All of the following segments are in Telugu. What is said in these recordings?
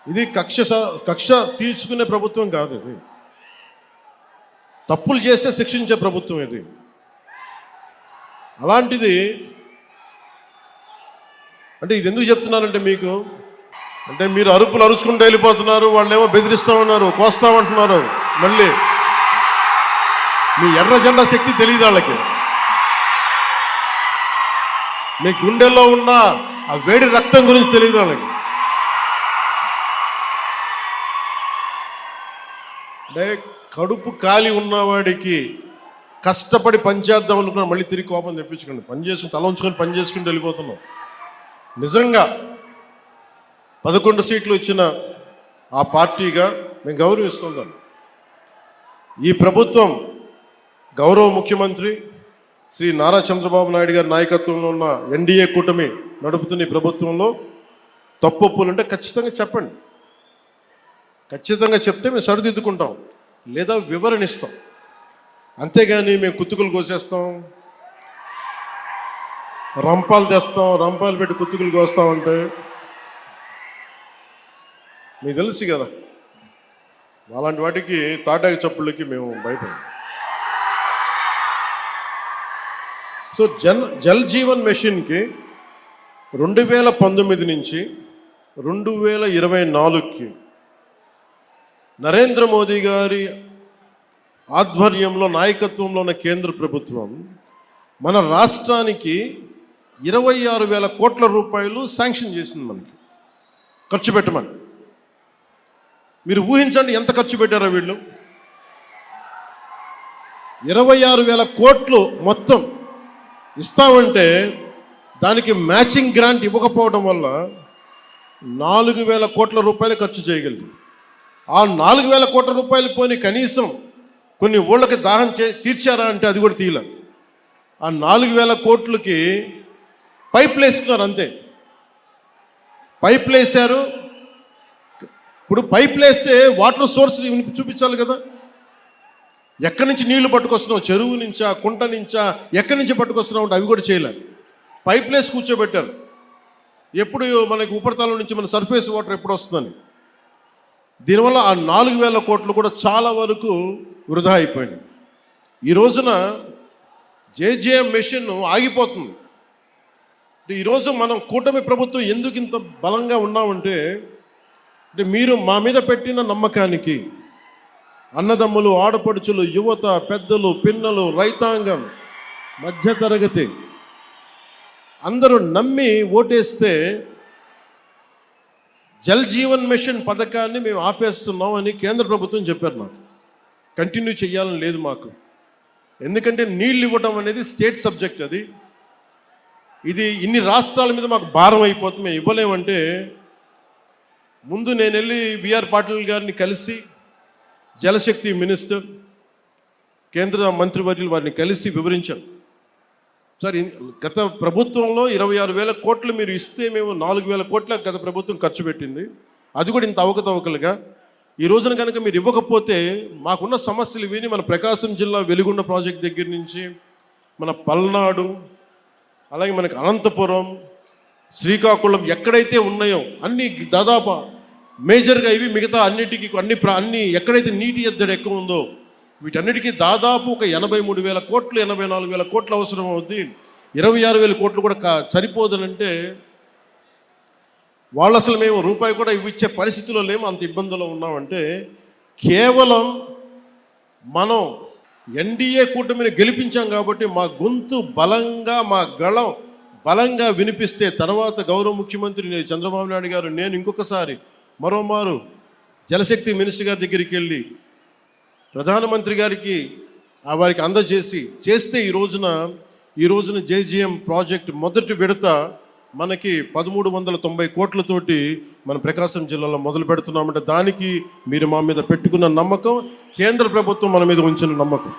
ఇది కక్ష తీర్చుకునే ప్రభుత్వం కాదు. ఇది తప్పులు చేస్తే శిక్షించే ప్రభుత్వం ఇది. అలాంటిది అంటే ఇది ఎందుకు చెప్తున్నానంటే మీకు అంటే మీరు అరుపులు అరుచుకుంటూ వెళ్ళిపోతున్నారు, వాళ్ళేమో బెదిరిస్తూ ఉన్నారు, కోస్తామంటున్నారు. మళ్ళీ మీ ఎర్ర జెండా శక్తి తెలియదు వాళ్ళకి. మీ గుండెల్లో ఉన్న ఆ వేడి రక్తం గురించి తెలియదు వాళ్ళకి. అంటే కడుపు కాలి ఉన్నవాడికి కష్టపడి పనిచేద్దాం అనుకున్నా మళ్ళీ తిరిగి కోపం తెప్పించుకోండి. పని చేసుకుని తల ఉంచుకొని పని చేసుకుంటూ వెళ్ళిపోతున్నాం. నిజంగా 11 సీట్లు ఇచ్చిన ఆ పార్టీగా మేము గౌరవిస్తున్నాం. ఈ ప్రభుత్వం గౌరవ ముఖ్యమంత్రి శ్రీ నారా చంద్రబాబు నాయుడు గారి నాయకత్వంలో ఉన్న ఎన్డీఏ కూటమి నడుపుతున్న ఈ ప్రభుత్వంలో తప్పులుంటే ఖచ్చితంగా చెప్పండి. ఖచ్చితంగా చెప్తే మేము సరిదిద్దుకుంటాం, లేదా వివరణ ఇస్తాం. అంతేగాని మేము కుత్తుకులు కోసేస్తాం, రంపాలు తెస్తాం, రంపాలు పెట్టి కుత్తుకులు కోస్తామంటే మీకు తెలుసు కదా, అలాంటి వాటికి తాటాకి చప్పుళ్ళకి మేము భయపడాం. సో జల్ జీవన్ మిషన్కి 2019 నుంచి 2024కి నరేంద్ర మోదీ గారి ఆధ్వర్యంలో నాయకత్వంలో ఉన్న కేంద్ర ప్రభుత్వం మన రాష్ట్రానికి 26,000 కోట్ల రూపాయలు శాంక్షన్ చేసింది, మనకి ఖర్చు పెట్టమని. మీరు ఊహించండి ఎంత ఖర్చు పెట్టారో వీళ్ళు. 26,000 కోట్లు మొత్తం ఇస్తామంటే దానికి మ్యాచింగ్ గ్రాంట్ ఇవ్వకపోవడం వల్ల 4,000 కోట్ల రూపాయలు ఖర్చు చేయగలిగింది. ఆ 4,000 కోట్ల రూపాయలు పోని కనీసం కొన్ని ఊళ్ళకి దాహం తీర్చారా అంటే అది కూడా తీయలే. ఆ 4,000 కోట్లకి పైపులు వేసుకున్నారు, అంతే. పైపులు వేసారు. ఇప్పుడు పైపులు వేస్తే వాటర్ సోర్స్ చూపించాలి కదా. ఎక్కడి నుంచి నీళ్లు పట్టుకొస్తున్నావు, చెరువు నుంచా, కుంట నుంచా, ఎక్కడి నుంచి పట్టుకొస్తున్నావు అంటే అవి కూడా చేయలేదు. పైప్ వేసి కూర్చోబెట్టారు. ఎప్పుడు మనకి ఉపరితలం నుంచి మన సర్ఫేస్ వాటర్ ఎప్పుడు వస్తుందని. దీనివల్ల ఆ 4,000 కోట్లు కూడా చాలా వరకు వృధా అయిపోయినాయి. ఈ రోజున జేజేఎం మెషిన్ ఆగిపోతుంది. ఈరోజు మనం కూటమి ప్రభుత్వం ఎందుకు ఇంత బలంగా ఉన్నామంటే మీరు మా మీద పెట్టిన నమ్మకానికి అన్నదమ్ములు, ఆడపడుచులు, యువత, పెద్దలు, పిన్నలు, రైతాంగం, మధ్యతరగతి అందరూ నమ్మి ఓటేస్తే జల్ జీవన్ మిషన్ పథకాన్ని మేము ఆపేస్తున్నాం అని కేంద్ర ప్రభుత్వం చెప్పారు. నాకు కంటిన్యూ చేయాలని లేదు మాకు. ఎందుకంటే నీళ్ళు ఇవ్వటం అనేది స్టేట్ సబ్జెక్ట్. ఇది ఇన్ని రాష్ట్రాల మీద మాకు భారం అయిపోతుంది, మేము ఇవ్వలేమంటే ముందు నేను వెళ్ళి బిఆర్ పాటిల్ గారిని కలిసి, జలశక్తి మినిస్టర్, కేంద్ర మంత్రివర్యులు వారిని కలిసి వివరించాం. సార్, గత ప్రభుత్వంలో 26,000 కోట్లు మీరు ఇస్తే మేము 4,000 కోట్ల గత ప్రభుత్వం ఖర్చు పెట్టింది, అది కూడా ఇంత అవకతవకలుగా. ఈ రోజున కనుక మీరు ఇవ్వకపోతే మాకున్న సమస్యలు విని మన ప్రకాశం జిల్లా వెలుగొండ ప్రాజెక్ట్ దగ్గర నుంచి మన పల్నాడు, అలాగే మనకి అనంతపురం, శ్రీకాకుళం ఎక్కడైతే ఉన్నాయో అన్ని దాదాపు మేజర్గా ఇవి, మిగతా అన్నిటికీ అన్ని ఎక్కడైతే నీటి ఎద్దడి ఎక్కువ ఉందో వీటన్నిటికీ దాదాపు ఒక 83,000 కోట్లు 84,000 కోట్లు అవసరం అవుద్ది. 26,000 కోట్లు కూడా సరిపోదనంటే వాళ్ళు అసలు మేము రూపాయి కూడా ఇవ్విచ్చే పరిస్థితిలో లేము, అంత ఇబ్బందుల్లో ఉన్నామంటే కేవలం మనం ఎన్డీఏ కూటమిని గెలిపించాం కాబట్టి మా గొంతు బలంగా, మా గళం బలంగా వినిపిస్తే తర్వాత గౌరవ ముఖ్యమంత్రి చంద్రబాబు నాయుడు గారు, నేను ఇంకొకసారి మరోమారు జలశక్తి మినిస్టర్ గారి దగ్గరికి వెళ్ళి ప్రధానమంత్రి గారికి వారికి చేస్తే ఈ రోజున జేజీఎం ప్రాజెక్ట్ మొదటి విడత మనకి 1,390 కోట్లతోటి మన ప్రకాశం జిల్లాలో మొదలు పెడుతున్నామంటే దానికి మీరు మా మీద పెట్టుకున్న నమ్మకం, కేంద్ర ప్రభుత్వం మన మీద ఉంచిన నమ్మకం.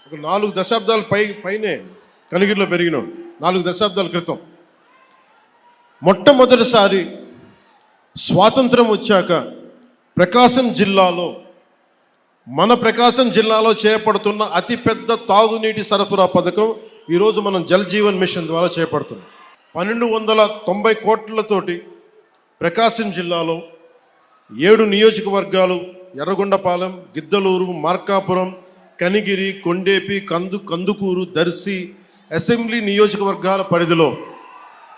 ఒక 4 దశాబ్దాల పైనే కనిగిరిలో పెరిగినాం. 4 దశాబ్దాల క్రితం మొట్టమొదటిసారి స్వాతంత్రం వచ్చాక మన ప్రకాశం జిల్లాలో చేపడుతున్న అతిపెద్ద తాగునీటి సరఫరా పథకం ఈరోజు మనం జల్ జీవన్ మిషన్ ద్వారా చేపడుతున్నాం. 1,290 కోట్లతోటి ప్రకాశం జిల్లాలో 7 నియోజకవర్గాలు ఎర్రగొండపాలెం, గిద్దలూరు, మార్కాపురం, కనిగిరి, కొండేపి, కందుకూరు, దర్శి అసెంబ్లీ నియోజకవర్గాల పరిధిలో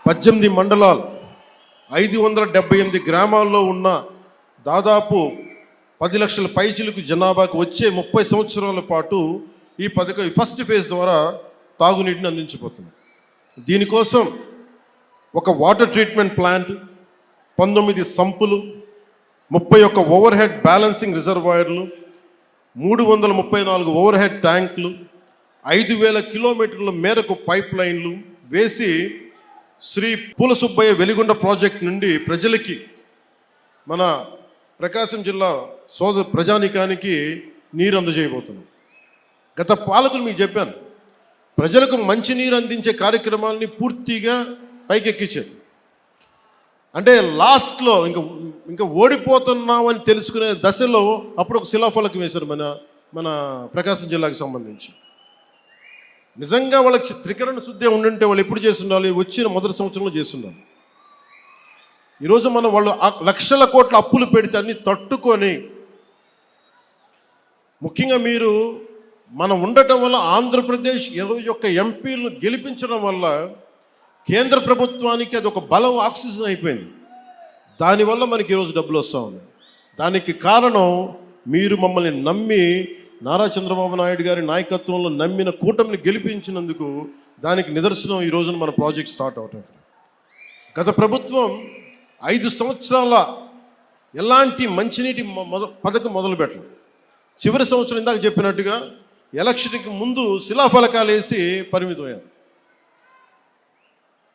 18 మండలాలు 578 గ్రామాల్లో ఉన్న దాదాపు 10 లక్షల పైచిలకు జనాభాకు వచ్చే 30 సంవత్సరాల పాటు ఈ పథకం ఫస్ట్ ఫేజ్ ద్వారా తాగునీటిని అందించబోతుంది. దీనికోసం ఒక water treatment plant, 19 సంపులు, 31 over head balancing రిజర్వాయర్లు, 334 ఓవర్ హెడ్ ట్యాంకులు, 5000 కిలోమీటర్ల మేరకు పైప్ లైన్లు వేసి శ్రీ పూల సుబ్బయ్య వెలిగొండ ప్రాజెక్ట్ నుండి ప్రజలకి, మన ప్రకాశం జిల్లా ప్రజానికానికి నీరు అందజేయబోతున్నాం. గత పాలకులు మీకు చెప్పాను, ప్రజలకు మంచినీరు అందించే కార్యక్రమాలని పూర్తిగా పైకెక్కించారు. అంటే లాస్ట్లో ఇంకా ఓడిపోతున్నామని తెలుసుకునే దశలో అప్పుడు ఒక శిలాఫలకం వేశారు మన ప్రకాశం జిల్లాకు సంబంధించి. నిజంగా వాళ్ళకి త్రికరణ శుద్ధి ఉండుంటే వాళ్ళు ఎప్పుడు చేస్తుండాలి? వచ్చిన మొదటి సంవత్సరంలో చేస్తుండాలి. ఈరోజు వాళ్ళు లక్షల కోట్ల అప్పులు పెడితే అన్ని తట్టుకొని, ముఖ్యంగా మీరు మనం ఉండటం వల్ల ఆంధ్రప్రదేశ్ 21 ఎంపీలను గెలిపించడం వల్ల కేంద్ర ప్రభుత్వానికి అది ఒక బలం, ఆక్సిజన్ అయిపోయింది. దానివల్ల మనకి ఈరోజు డబ్బులు వస్తూ ఉన్నాయి. దానికి కారణం మీరు మమ్మల్ని నమ్మి, నారా చంద్రబాబు నాయుడు గారి నాయకత్వంలో నమ్మిన కూటమిని గెలిపించినందుకు దానికి నిదర్శనం ఈ రోజున మన ప్రాజెక్ట్ స్టార్ట్ అవటం. గత ప్రభుత్వం 5 సంవత్సరాల ఎలాంటి మంచినీటి పథకం మొదలు పెట్టలేదు. చివరి సంవత్సరం ఇందాక చెప్పినట్టుగా ఎలక్షన్కి ముందు శిలాఫలకాలు వేసి పరిమితమయ్యారు.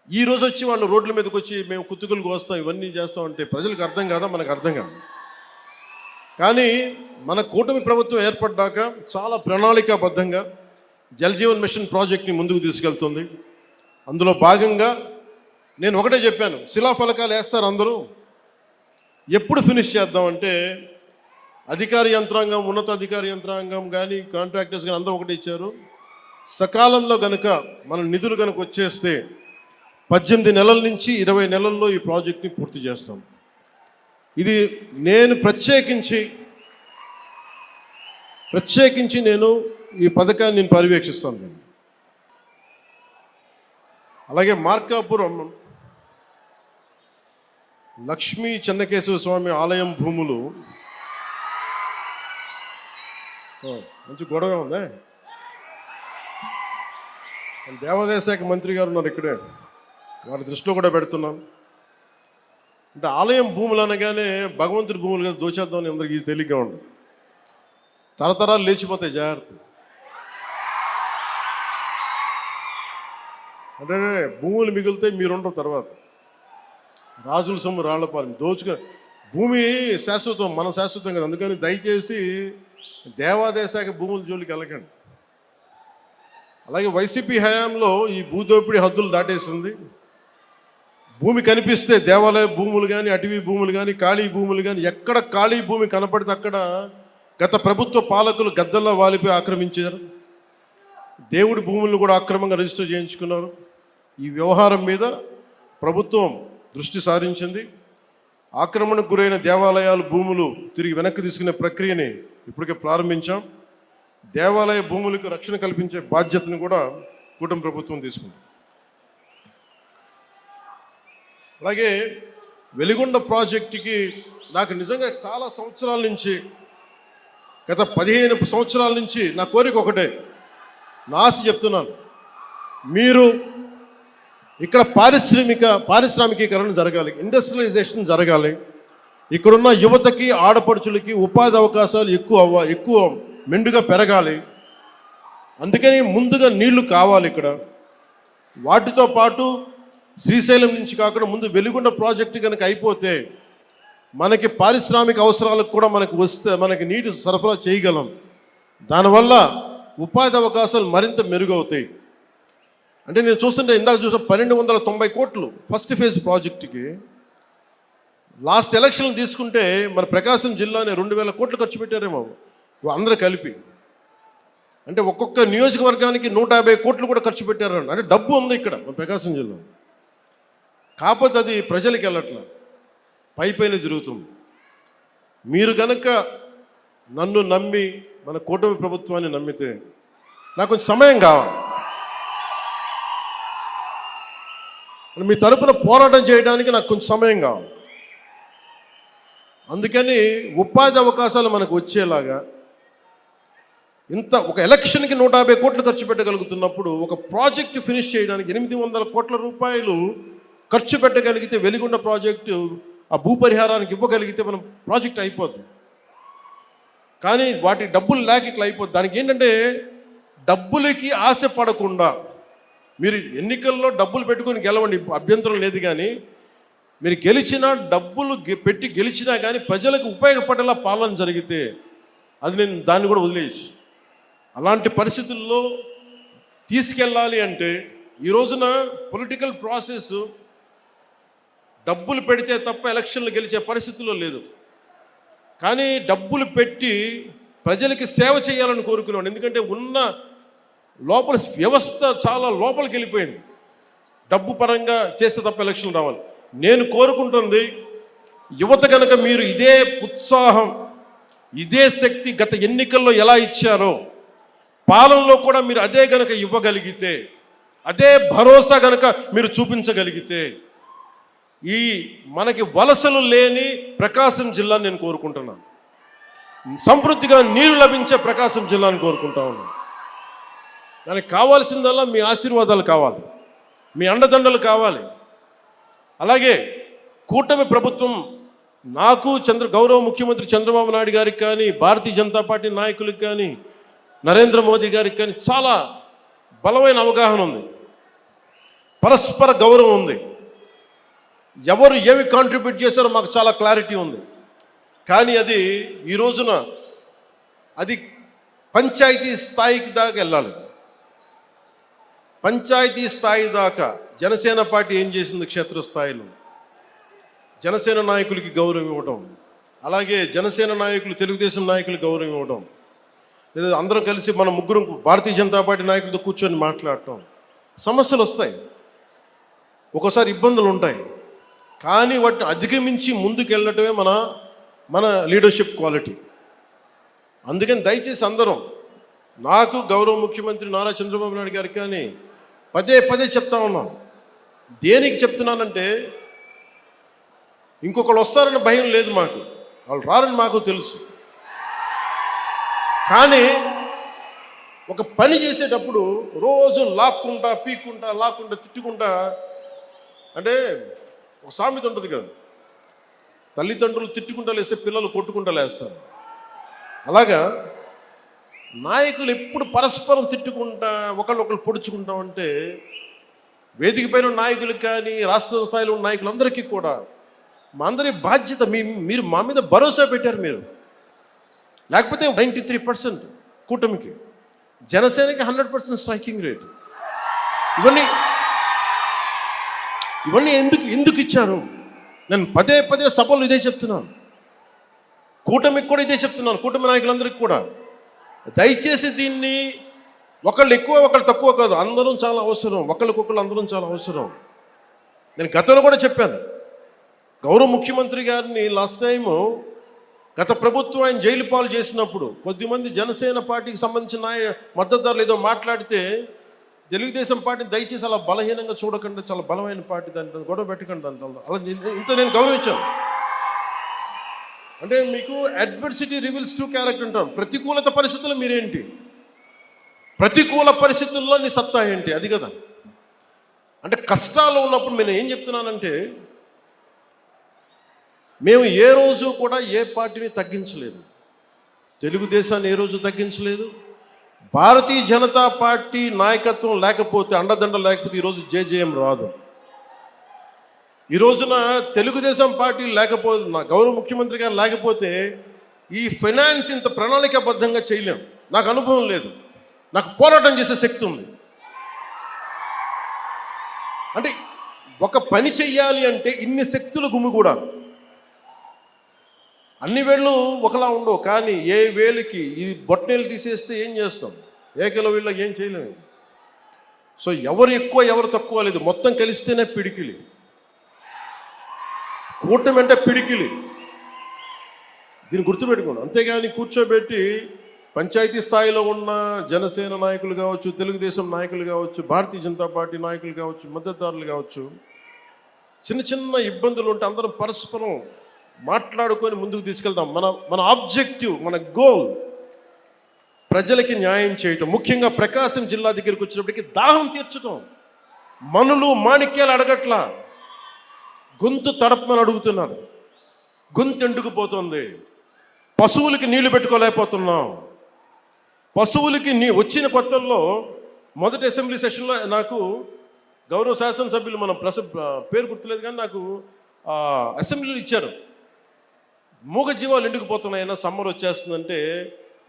ఈ రోజు వచ్చి వాళ్ళు రోడ్ల మీదకి వచ్చి మేము కుతుకులు కోస్తాం, ఇవన్నీ చేస్తాం అంటే ప్రజలకు అర్థం కాదా? మనకు అర్థం కాదు. కానీ మన కూటమి ప్రభుత్వం ఏర్పడ్డాక చాలా ప్రణాళికాబద్ధంగా జలజీవన్ మిషన్ ప్రాజెక్ట్ని ముందుకు తీసుకెళ్తుంది. అందులో భాగంగా నేను ఒకటే చెప్పాను, శిలాఫలకాలు వేస్తారు అందరూ, ఎప్పుడు ఫినిష్ చేద్దామంటే అధికార యంత్రాంగం, ఉన్నతాధికార యంత్రాంగం కానీ కాంట్రాక్టర్స్ కానీ అందరూ ఒకటే ఇచ్చారు, సకాలంలో కనుక మన నిధులు కనుక వచ్చేస్తే 18 నెలల నుంచి 20 నెలల్లో ఈ ప్రాజెక్ట్ని పూర్తి చేస్తాం. ఇది నేను ప్రత్యేకించి నేను ఈ పథకాన్ని నేను పర్యవేక్షిస్తాను. అలాగే మార్కాపురం లక్ష్మీ చెన్నకేశవ స్వామి ఆలయం భూములు, మంచి గొడవ ఉందా? దేవాదాయ శాఖ మంత్రి గారు ఉన్నారు ఇక్కడే, వారి దృష్టిలో కూడా పెడుతున్నాం. అంటే ఆలయం భూములు అనగానే భగవంతుడి భూములు కదా దోచేద్దామని అందరికీ తేలిగ్గా ఉండదు. తరతరాలు లేచిపోతాయి, జాగ్రత్త. అంటే భూములు మిగిలితే మీరుండవు తర్వాత. రాజుల సొమ్ము రాళ్లపాలెం దోచుకొని, భూమి శాశ్వతం, మన శాశ్వతం కదా. అందుకని దయచేసి దేవాదాయ శాఖ భూముల జోలికి వెళ్ళకండి. అలాగే వైసీపీ హయాంలో ఈ భూదోపిడీ హద్దులు దాటేసింది. భూమి కనిపిస్తే దేవాలయ భూములు కానీ, అటవీ భూములు కానీ, ఖాళీ భూములు కానీ, ఎక్కడ ఖాళీ భూమి కనపడితే అక్కడ గత ప్రభుత్వ పాలకులు గద్దల్లో వాలిపోయి ఆక్రమించారు. దేవుడి భూములను కూడా అక్రమంగా రిజిస్టర్ చేయించుకున్నారు. ఈ వ్యవహారం మీద ప్రభుత్వం దృష్టి సారించింది. ఆక్రమణకు గురైన దేవాలయాలు భూములు తిరిగి వెనక్కి తీసుకునే ప్రక్రియని ఇప్పటికే ప్రారంభించాం. దేవాలయ భూములకు రక్షణ కల్పించే బాధ్యతను కూడా కూటమి ప్రభుత్వం తీసుకుంది. అలాగే వెలిగొండ ప్రాజెక్టుకి నాకు నిజంగా చాలా సంవత్సరాల నుంచి, గత 15 సంవత్సరాల నుంచి నా కోరిక ఒకటే, నా ఆశ చెప్తున్నాను, మీరు ఇక్కడ పారిశ్రామికీకరణ జరగాలి, ఇండస్ట్రియలైజేషన్ జరగాలి. ఇక్కడున్న యువతకి, ఆడపడుచులకి ఉపాధి అవకాశాలు ఎక్కువ మెండుగా పెరగాలి. అందుకని ముందుగా నీళ్లు కావాలి ఇక్కడ. వాటితో పాటు శ్రీశైలం నుంచి కాకుండా ముందు వెలిగొండ ప్రాజెక్టు కనుక అయిపోతే మనకి పారిశ్రామిక అవసరాలకు కూడా మనకి నీటి సరఫరా చేయగలం. దానివల్ల ఉపాధి అవకాశాలు మరింత మెరుగవుతాయి. అంటే నేను చూస్తుంటే ఇందాక చూసిన 1290 కోట్లు ఫస్ట్ ఫేజ్ ప్రాజెక్టుకి. లాస్ట్ ఎలక్షన్లు తీసుకుంటే మన ప్రకాశం జిల్లాని 2000 కోట్లు ఖర్చు పెట్టారేమో అందరూ కలిపి. అంటే ఒక్కొక్క నియోజకవర్గానికి 150 కోట్లు కూడా ఖర్చు పెట్టారండి. అంటే డబ్బు ఉంది ఇక్కడ మన ప్రకాశం జిల్లా. కాకపోతే అది ప్రజలకు వెళ్ళట్లా, పైపైన జరుగుతుంది. మీరు కనుక నన్ను నమ్మి మన కూటమి ప్రభుత్వాన్ని నమ్మితే నాకు కొంచెం సమయం కావాలి. మీ తరపున పోరాటం చేయడానికి నాకు కొంచెం సమయం కావాలి. అందుకని ఉపాధి అవకాశాలు మనకు వచ్చేలాగా ఇంత ఒక ఎలక్షన్కి 150 కోట్లు ఖర్చు పెట్టగలుగుతున్నప్పుడు ఒక ప్రాజెక్టు ఫినిష్ చేయడానికి 800 కోట్ల రూపాయలు ఖర్చు పెట్టగలిగితే వెలిగొండ ప్రాజెక్టు ఆ భూపరిహారానికి ఇవ్వగలిగితే మనం ప్రాజెక్ట్ అయిపోద్ది. కానీ వాటి డబ్బులు లేక ఇట్లా అయిపోద్ది. దానికి ఏంటంటే డబ్బులకి ఆశ పడకుండా మీరు ఎన్నికల్లో డబ్బులు పెట్టుకొని గెలవండి, అభ్యంతరం లేదు. కానీ మీరు గెలిచినా డబ్బులు పెట్టి గెలిచినా కానీ ప్రజలకు ఉపయోగపడేలా పాలన జరిగితే అది నేను దాన్ని కూడా వదిలేయచ్చు. అలాంటి పరిస్థితుల్లో తీసుకెళ్ళాలి అంటే ఈ రోజున పొలిటికల్ ప్రాసెస్ డబ్బులు పెడితే తప్ప ఎలక్షన్లు గెలిచే పరిస్థితుల్లో లేదు. కానీ డబ్బులు పెట్టి ప్రజలకి సేవ చేయాలని కోరుకున్నాను. ఎందుకంటే ఉన్న లోపల వ్యవస్థ చాలా లోపలికి వెళ్ళిపోయింది. డబ్బు పరంగా చేస్తే తప్ప ఎలక్షన్లు రావాలి. నేను కోరుకుంటుంది యువత కనుక మీరు ఇదే ఉత్సాహం, ఇదే శక్తి గత ఎన్నికల్లో ఎలా ఇచ్చారో పాలనలో కూడా మీరు అదే గనక ఇవ్వగలిగితే, అదే భరోసా గనక మీరు చూపించగలిగితే ఈ మనకి వలసలు లేని ప్రకాశం జిల్లాని నేను కోరుకుంటున్నాను. సమృద్ధిగా నీరు లభించే ప్రకాశం జిల్లాని కోరుకుంటా ఉన్నాను. దానికి కావాల్సిందల్లా మీ ఆశీర్వాదాలు కావాలి, మీ అండదండలు కావాలి. అలాగే కూటమి ప్రభుత్వం నాకు గౌరవ ముఖ్యమంత్రి చంద్రబాబు నాయుడు గారికి కానీ, భారతీయ జనతా పార్టీ నాయకులకు కానీ, నరేంద్ర మోదీ గారికి కానీ చాలా బలమైన అవగాహన ఉంది, పరస్పర గౌరవం ఉంది. ఎవరు ఏమి కాంట్రిబ్యూట్ చేశారో మాకు చాలా క్లారిటీ ఉంది. కానీ అది ఈ రోజున అది పంచాయతీ స్థాయికి దాకా వెళ్ళాలి. పంచాయతీ స్థాయి దాకా జనసేన పార్టీ ఏం చేసింది, క్షేత్రస్థాయిలో జనసేన నాయకులకి గౌరవం ఇవ్వడం, అలాగే జనసేన నాయకులు తెలుగుదేశం నాయకులకు గౌరవం ఇవ్వడం, లేదా అందరం కలిసి మన ముగ్గురు భారతీయ జనతా పార్టీ నాయకులతో కూర్చొని మాట్లాడటం. సమస్యలు వస్తాయి, ఒక్కోసారి ఇబ్బందులు ఉంటాయి, కానీ వాటిని అధిగమించి ముందుకు వెళ్ళటమే మన లీడర్షిప్ క్వాలిటీ. అందుకని దయచేసి అందరం, నాకు గౌరవ ముఖ్యమంత్రి నారా చంద్రబాబు నాయుడు గారికి కానీ పదే పదే చెప్తా ఉన్నాను. దేనికి చెప్తున్నానంటే ఇంకొకళ్ళు వస్తారన్న భయం లేదు మాకు, వాళ్ళు రారని మాకు తెలుసు. కానీ ఒక పని చేసేటప్పుడు రోజు లాక్కుంటా పీక్కుంటా లాక్కుంటా తిట్టుకుంటా, అంటే ఒక సామెత ఉంటుంది కదా, తల్లిదండ్రులు తిట్టుకుంటా లేస్తే పిల్లలు కొట్టుకుంటా లేస్తారు. అలాగా నాయకులు ఎప్పుడు పరస్పరం తిట్టుకుంటా ఒకళ్ళు పొడుచుకుంటా ఉంటే వేదిక పైన నాయకులకు కానీ రాష్ట్ర స్థాయిలో ఉన్న నాయకులందరికీ కూడా మా అందరి బాధ్యత, మీరు మా మీద భరోసా పెట్టారు. మీరు లేకపోతే 93% కూటమికి, జనసేనకి 100% స్ట్రైకింగ్ రేట్. ఇవన్నీ ఎందుకు ఇచ్చారు? నేను పదే పదే సభలు ఇదే చెప్తున్నాను, కూటమికి కూడా ఇదే చెప్తున్నాను, కూటమి నాయకులందరికీ కూడా. దయచేసి దీన్ని ఒకళ్ళు ఎక్కువ ఒకళ్ళు తక్కువ కాదు, అందరం చాలా అవసరం, ఒకళ్ళకొకళ్ళు అందరం చాలా అవసరం. నేను గతంలో కూడా చెప్పాను, గౌరవ ముఖ్యమంత్రి గారిని లాస్ట్ టైము గత ప్రభుత్వం ఆయన జైలు పాలు చేసినప్పుడు కొద్దిమంది జనసేన పార్టీకి సంబంధించిన మద్దతుదారులు ఏదో మాట్లాడితే తెలుగుదేశం పార్టీని దయచేసి అలా బలహీనంగా చూడకుండా చాలా బలమైన పార్టీ, దాన్ని గొడవ పెట్టకండి, అలా ఇంత నేను గౌరవించాను. అంటే మీకు అడ్వర్సిటీ రివీల్స్ ట్రూ క్యారెక్టర్ అంటాం. ప్రతికూలత పరిస్థితుల్లో మీరేంటి, ప్రతికూల పరిస్థితుల్లో నీ సత్తా ఏంటి, అది కదా. అంటే కష్టాలు ఉన్నప్పుడు నేను ఏం చెప్తున్నానంటే, మేము ఏ రోజు కూడా ఏ పార్టీని తగ్గించలేదు, తెలుగుదేశాన్ని ఏ రోజు తగ్గించలేదు. భారతీయ జనతా పార్టీ నాయకత్వం లేకపోతే, అండదండ లేకపోతే ఈరోజు జేజేఎం రాదు. ఈ రోజున తెలుగుదేశం పార్టీ లేకపోతే, నా గౌరవ ముఖ్యమంత్రి గారు లేకపోతే ఈ ఫైనాన్స్ ఇంత ప్రణాళికాబద్ధంగా చేయలేం. నాకు అనుభవం లేదు, నాకు పోరాటం చేసే శక్తి ఉంది. అంటే ఒక పని చెయ్యాలి అంటే ఇన్ని శక్తులు గుమిగూడాలి. అన్ని వేళ్ళు ఒకలా ఉండవు, కానీ ఏ వేలికి ఈ బొట్టనేలు తీసేస్తే ఏం చేస్తాం, ఏకల వీళ్ళ ఏం చేయలేము. సో ఎవరు ఎక్కువ ఎవరు తక్కువ లేదు, మొత్తం కలిస్తేనే పిడికిలి. కూటమి అంటే పిడికిలి. దీన్ని గుర్తుపెట్టుకోండి. అంతేగాని కూర్చోబెట్టి పంచాయతీ స్థాయిలో ఉన్న జనసేన నాయకులు కావచ్చు, తెలుగుదేశం నాయకులు కావచ్చు, భారతీయ జనతా పార్టీ నాయకులు కావచ్చు, మద్దతుదారులు కావచ్చు, చిన్న చిన్న ఇబ్బందులు ఉంటే అందరం పరస్పరం మాట్లాడుకొని ముందుకు తీసుకెళ్దాం. మన మన ఆబ్జెక్టివ్, మన గోల్ ప్రజలకి న్యాయం చేయటం. ముఖ్యంగా ప్రకాశం జిల్లా దగ్గరికి వచ్చినప్పటికీ దాహం తీర్చడం. మనులు మాణిక్యాలు అడగట్లా, గొంతు తడపమని అడుగుతున్నారు. గొంతు ఎండుకుపోతుంది. పశువులకి నీళ్లు పెట్టుకోలేకపోతున్నాం. పశువులకి వచ్చిన కొత్తల్లో మొదటి అసెంబ్లీ సెషన్లో నాకు గౌరవ శాసనసభ్యులు మన పేరు గుర్తులేదు కానీ నాకు అసెంబ్లీలో ఇచ్చారు. మూగజీవాలు ఎండుకుపోతున్నాయన్నా సమ్మర్ వచ్చేస్తుందంటే,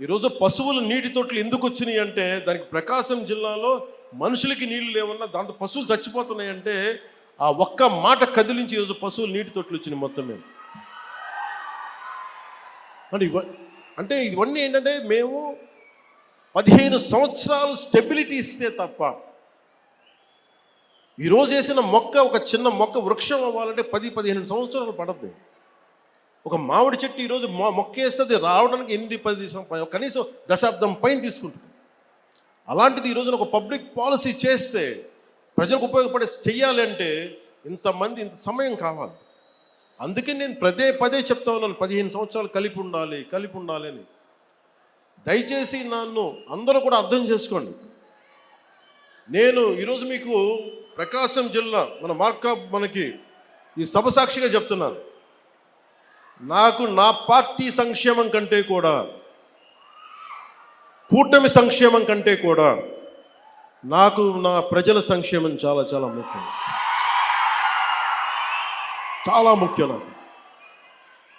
ఈరోజు పశువులు నీటి తొట్లు ఎందుకు వచ్చినాయి అంటే దానికి ప్రకాశం జిల్లాలో మనుషులకి నీళ్లు లేవన్నా దాంతో పశువులు చచ్చిపోతున్నాయంటే ఆ ఒక్క మాట కదిలించి ఈరోజు పశువులు నీటి తొట్లు వచ్చినాయి మొత్తం మేము. అంటే ఇవన్నీ ఏంటంటే మేము 15 సంవత్సరాలు స్టెబిలిటీ ఇస్తే తప్ప, ఈరోజు వేసిన మొక్క, ఒక చిన్న మొక్క వృక్షం అవ్వాలంటే 10-15 సంవత్సరాలు పడద్దు. ఒక మామిడి చెట్టు ఈరోజు మొక్క వేస్తుంది రావడానికి 8-10 కనీసం దశాబ్దం పైన తీసుకుంటుంది. అలాంటిది ఈరోజున ఒక పబ్లిక్ పాలసీ చేస్తే, ప్రజలకు ఉపయోగపడే చెయ్యాలంటే ఇంతమంది ఇంత సమయం కావాలి. అందుకే నేను పదే చెప్తా ఉన్నాను, 15 సంవత్సరాలు కలిపి ఉండాలి అని. దయచేసి నన్ను అందరూ కూడా అర్థం చేసుకోండి. నేను ఈరోజు మీకు ప్రకాశం జిల్లా మనకి ఈ సభ సాక్షిగా చెప్తున్నాను, నాకు నా పార్టీ సంక్షేమం కంటే కూడా, కూటమి సంక్షేమం కంటే కూడా నాకు నా ప్రజల సంక్షేమం చాలా చాలా ముఖ్యం. చాలా ముఖ్యం నాకు.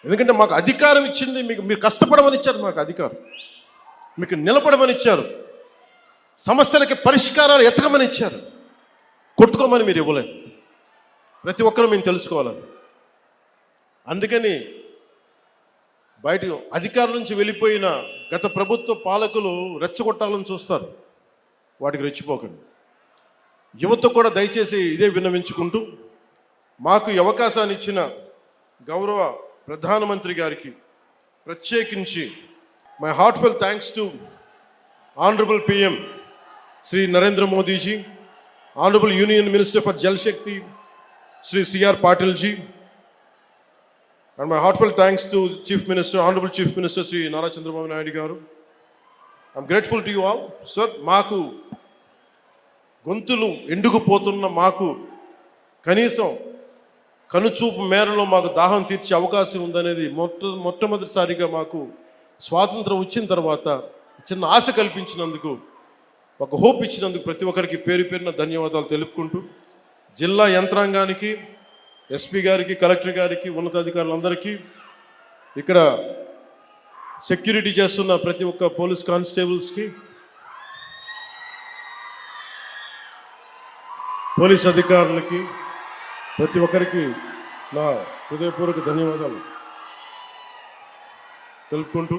ఎందుకంటే మాకు అధికారం ఇచ్చింది, మీరు కష్టపడమని ఇచ్చారు. మాకు అధికారం, మీకు నిలబడమని ఇచ్చారు. సమస్యలకి పరిష్కారాలు ఎతకమని ఇచ్చారు. కొట్టుకోమని మీరు ఇవ్వలేదు. ప్రతి ఒక్కరూ మేము తెలుసుకోవాలి. అందుకని బయట అధికారం నుంచి వెళ్ళిపోయిన గత ప్రభుత్వ పాలకులు రెచ్చగొట్టాలని చూస్తారు. వాటికి రెచ్చిపోకండి. యువత కూడా దయచేసి ఇదే విన్నవించుకుంటూ, మాకు ఈ అవకాశాన్ని ఇచ్చిన గౌరవ ప్రధానమంత్రి గారికి ప్రత్యేకించి my heartful thanks to honourable PM Shri Narendra Modi ji, honourable union minister for Jal Shakti Shri CR Patil ji, and my heartfelt thanks to Honorable Chief Minister Sri Nara Chandrababu Naidu garu. I'm grateful to you all. Sir, మాకు గొంతులు ఎండుకుపోతున్న మాకు కనీసం కనుచూపు మేరలో మాకు దాహం తీర్చే అవకాశం ఉందనేది మొట్టమొదటిసారిగా మాకు స్వాతంత్రం వచ్చిన తర్వాత చిన్న ఆశ కల్పించినందుకు, ఒక హోప్ ఇచ్చినందుకు ప్రతి ఒక్కరికి పేరు పేరున ధన్యవాదాలు తెలుపుకుంటూ, జిల్లా యంత్రాంగానికి, SP గారికి, కలెక్టర్ గారికి, ఉన్నతాధికారులందరికీ, ఇక్కడ సెక్యూరిటీ చేస్తున్న ప్రతి ఒక్క పోలీస్ కానిస్టేబుల్స్కి, పోలీస్ అధికారులకి, ప్రతి ఒక్కరికి నా హృదయపూర్వక ధన్యవాదాలు తెలుపుకుంటూ,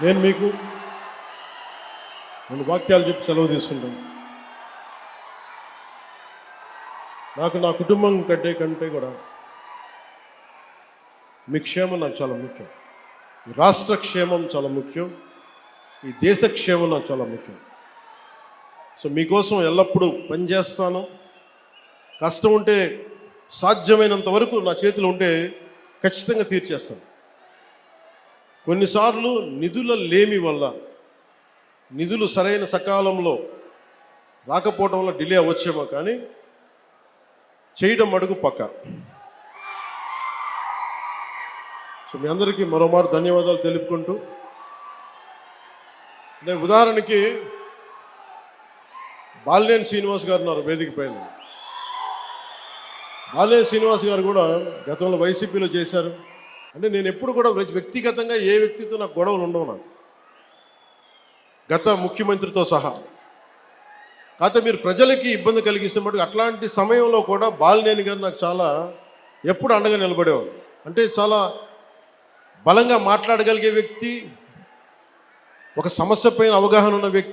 నేను మీకు వాక్యాలు చెప్పి సెలవు తీసుకుంటాను. నాకు నా కుటుంబం కంటే కూడా మీ క్షేమం నాకు చాలా ముఖ్యం. ఈ రాష్ట్ర క్షేమం చాలా ముఖ్యం. ఈ దేశ క్షేమం నాకు చాలా ముఖ్యం. సో మీకోసం ఎల్లప్పుడూ పనిచేస్తాను. కష్టం ఉంటే సాధ్యమైనంత వరకు నా చేతిలో ఉంటే ఖచ్చితంగా తీర్చేస్తాను. కొన్నిసార్లు నిధుల లేమి వల్ల, నిధులు సరైన సకాలంలో రాకపోవడం వల్ల డిలే అవ్వచ్చేమో, కానీ చేయడం అడుగు పక్క. సో మీ అందరికీ మరోమారు ధన్యవాదాలు తెలుపుకుంటూ, అంటే ఉదాహరణకి బాలినేని శ్రీనివాస్ గారు ఉన్నారు వేదిక పైన. బాలినేని శ్రీనివాస్ గారు కూడా గతంలో వైసీపీలో చేశారు. అంటే నేను ఎప్పుడు కూడా వ్యక్తిగతంగా ఏ వ్యక్తితో నాకు గొడవలు ఉండవు, నాకు గత ముఖ్యమంత్రితో సహా. కాకపోతే మీరు ప్రజలకి ఇబ్బంది కలిగిస్తే మటుకు అట్లాంటి సమయంలో కూడా బాలినేని గారు నాకు చాలా ఎప్పుడు అండగా నిలబడేవారు. అంటే చాలా బలంగా మాట్లాడగలిగే వ్యక్తి, ఒక సమస్య పైన అవగాహన ఉన్న వ్యక్తి.